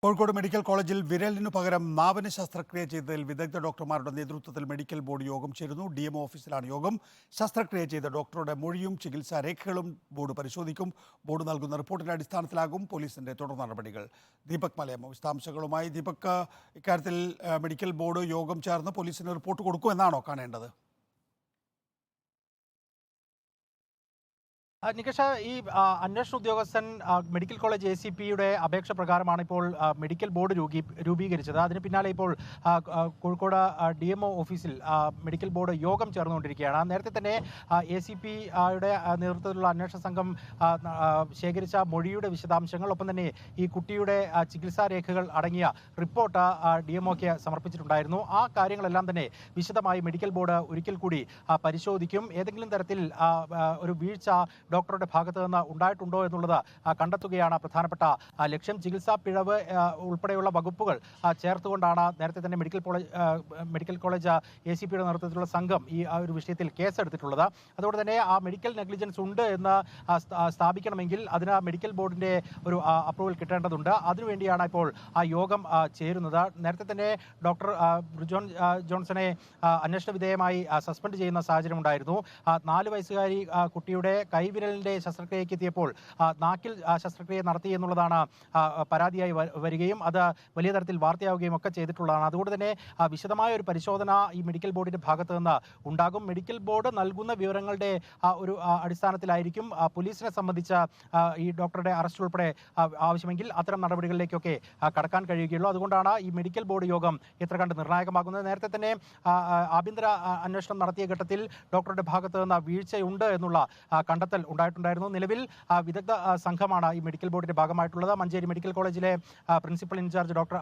Kozhikode medical കോളേജിൽ വിരലിനു പകരം നാവിന് ശസ്ത്രക്രിയ ചെയ്തതിൽ വിദഗ്ധ ഡോക്ടർമാരുടെ നേതൃത്വത്തിൽ മെഡിക്കൽ ബോർഡ് യോഗം ചേരുന്നു. DMO ഓഫീസിലാണ് യോഗം. ശസ്ത്രക്രിയ ചെയ്ത ഡോക്ടറുടെ മൊഴിയും ചികിത്സാ രേഖകളും ബോർഡ് പരിശോധിക്കും. ബോർഡ് നൽകുന്ന റിപ്പോർട്ടിന്റെ അടിസ്ഥാനത്തിലാകും പോലീസിന്റെ തുടർ നടപടികൾ. ദീപക് മലയമ്മ വിശദാംശങ്ങളുമായി. ദീപക്, ഇക്കാര്യത്തിൽ മെഡിക്കൽ ബോർഡ് യോഗം ചേർന്ന് പോലീസിന് റിപ്പോർട്ട് കൊടുക്കുമെന്നാണോ കാണേണ്ടത്? നികേഷ, ഈ അന്വേഷണ ഉദ്യോഗസ്ഥൻ മെഡിക്കൽ കോളേജ് ACPയുടെ അപേക്ഷ പ്രകാരമാണ് ഇപ്പോൾ മെഡിക്കൽ ബോർഡ് രൂപീകരിച്ചത്. അതിന് പിന്നാലെ ഇപ്പോൾ കോഴിക്കോട് DMO ഓഫീസിൽ മെഡിക്കൽ ബോർഡ് യോഗം ചേർന്നുകൊണ്ടിരിക്കുകയാണ്. നേരത്തെ തന്നെ ACPയുടെ നേതൃത്വത്തിലുള്ള അന്വേഷണ സംഘം ശേഖരിച്ച മൊഴിയുടെ വിശദാംശങ്ങൾ, ഒപ്പം തന്നെ ഈ കുട്ടിയുടെ ചികിത്സാ രേഖകൾ അടങ്ങിയ റിപ്പോർട്ട് DMOക്ക് സമർപ്പിച്ചിട്ടുണ്ടായിരുന്നു. ആ കാര്യങ്ങളെല്ലാം തന്നെ വിശദമായി മെഡിക്കൽ ബോർഡ് ഒരിക്കൽ കൂടി പരിശോധിക്കും. ഏതെങ്കിലും തരത്തിൽ ഒരു വീഴ്ച ഡോക്ടറുടെ ഭാഗത്ത് നിന്ന് ഉണ്ടായിട്ടുണ്ടോ എന്നുള്ളത് കണ്ടെത്തുകയാണ് പ്രധാനപ്പെട്ട ലക്ഷ്യം. ചികിത്സാ പിഴവ് ഉൾപ്പെടെയുള്ള വകുപ്പുകൾ ചേർത്തുകൊണ്ടാണ് നേരത്തെ തന്നെ മെഡിക്കൽ കോളേജ് ACPയുടെ നേതൃത്വത്തിലുള്ള സംഘം ഈ ഒരു വിഷയത്തിൽ കേസെടുത്തിട്ടുള്ളത്. അതുകൊണ്ട് തന്നെ ആ മെഡിക്കൽ നെഗ്ലിജൻസ് ഉണ്ട് എന്ന് സ്ഥാപിക്കണമെങ്കിൽ അതിന് മെഡിക്കൽ ബോർഡിന്റെ ഒരു അപ്രൂവൽ കിട്ടേണ്ടതുണ്ട്. അതിനുവേണ്ടിയാണ് ഇപ്പോൾ ആ യോഗം ചേരുന്നത്. നേരത്തെ തന്നെ ഡോക്ടർ ബ്രിജോൺ ജോൺസനെ അന്വേഷണ വിധേയമായി സസ്പെൻഡ് ചെയ്യുന്ന സാഹചര്യം ഉണ്ടായിരുന്നു. 4 വയസ്സുകാരി കുട്ടിയുടെ കൈവിരലിന്റെ ശസ്ത്രക്രിയയ്ക്ക് എത്തിയപ്പോൾ നാക്കിൽ ശസ്ത്രക്രിയ നടത്തി എന്നുള്ളതാണ് പരാതിയായി വരികയും അത് വലിയ തരത്തിൽ വാർത്തയാവുകയും ഒക്കെ ചെയ്തിട്ടുള്ളതാണ്. അതുകൊണ്ട് തന്നെ വിശദമായ ഒരു പരിശോധന ഈ മെഡിക്കൽ ബോർഡിന്റെ ഭാഗത്ത് നിന്ന് ഉണ്ടാകും. മെഡിക്കൽ ബോർഡ് നൽകുന്ന വിവരങ്ങളുടെ ഒരു അടിസ്ഥാനത്തിലായിരിക്കും പോലീസിനെ സംബന്ധിച്ച ഈ ഡോക്ടറുടെ അറസ്റ്റ് ഉൾപ്പെടെ ആവശ്യമെങ്കിൽ അത്തരം നടപടികളിലേക്കൊക്കെ കടക്കാൻ കഴിയുകയുള്ളൂ. അതുകൊണ്ടാണ് ഈ മെഡിക്കൽ ബോർഡ് യോഗം ഇത്ര കണ്ട് നിർണായകമാകുന്നത്. നേരത്തെ തന്നെ ആഭ്യന്തര അന്വേഷണം നടത്തിയ ഘട്ടത്തിൽ ഡോക്ടറുടെ ഭാഗത്ത് നിന്ന് വീഴ്ചയുണ്ട് എന്നുള്ള കണ്ടെത്തൽ ഉണ്ടായിട്ടുണ്ടായിരുന്നു. നിലവിൽ വിദഗ്ധ സംഘമാണ് ഈ മെഡിക്കൽ ബോർഡിന്റെ ഭാഗമായിട്ടുള്ളത്. മഞ്ചേരി മെഡിക്കൽ കോളേജിലെ പ്രിൻസിപ്പൽ ഇൻചാർജ് ഡോക്ടർ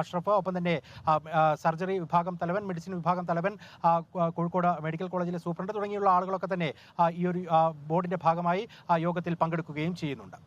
അഷ്റഫ്, ഒപ്പം തന്നെ സർജറി വിഭാഗം തലവൻ, മെഡിസിൻ വിഭാഗം തലവൻ, കോഴിക്കോട് മെഡിക്കൽ കോളേജിലെ സൂപ്രണ്ട് തുടങ്ങിയുള്ള ആളുകളൊക്കെ തന്നെ ഈ ഒരു ബോർഡിന്റെ ഭാഗമായി യോഗത്തിൽ പങ്കെടുക്കുകയും ചെയ്യുന്നുണ്ട്.